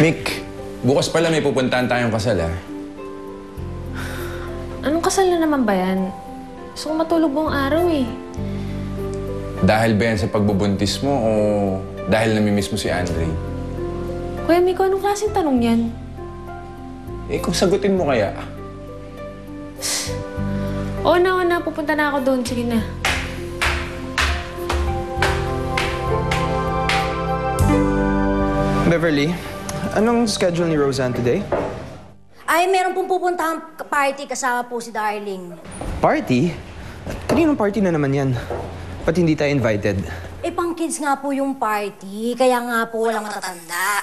Mick, bukas pala may pupuntahan tayong kasal, ha? Anong kasal na naman ba yan? Gusto ko matulog buong araw, eh. Dahil ba yan sa pagbubuntis mo o dahil namimiss mo si Andre? Kuya Miko, anong klaseng tanong yan? Eh, kung sagutin mo kaya? Oo na, pupunta na ako doon. Sige na. Beverly, anong schedule ni Roseanne today? Ay, meron pong pupuntahang party kasama po si Darling. Party? Kaninong party na naman yan? Ba't hindi tayo invited? Eh, pang kids nga po yung party, kaya nga po walang matatanda.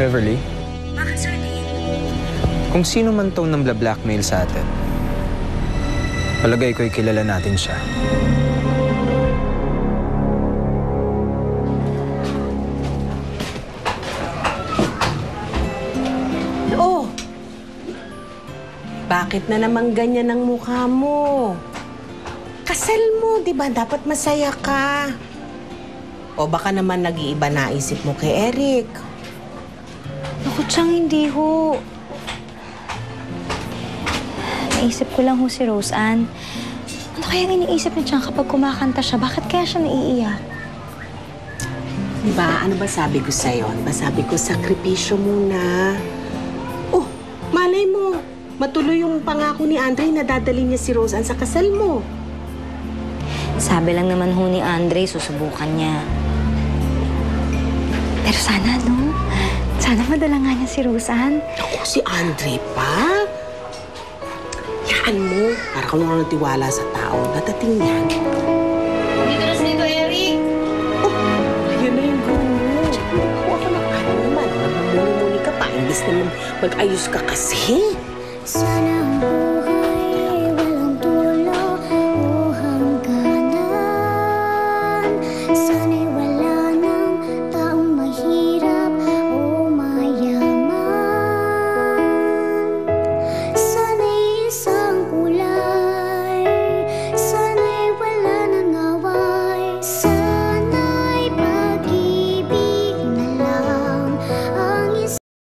Beverly? Bakit, Sir Dean? Kung sino man tong nang blackmail sa atin, palagay ko'y kilala natin siya. Oh! Bakit na naman ganyan ang mukha mo? Kasal mo, di ba? Dapat masaya ka. O baka naman nag-iiba na isip mo kay Eric. Naku, Chang, hindi ho. Naisip ko lang ho si Roseanne. Ano kayang iniisip ni Chang kapag kumakanta siya? Bakit kaya siya naiiyak? Diba? Ano ba sabi ko sa'yo? Ano ba sabi ko? Sakripisyo muna. Oh, malay mo. Matuloy yung pangako ni Andre na dadalhin niya si Roseanne sa kasal mo. Sabi lang naman ho ni Andre, susubukan niya. Pero sana, no? Sana madala nga niya si Roseanne. Ako, si Andre pa? Yaan mo. Para ka naman natiwala sa tao. Dadating yan. Dito na dito, Eric! Oh, yan na yung gawin mo. Huwag ka na ano naman. Namumuni-muni ka pa. Imbis naman mag-ayos ka kasi. Sana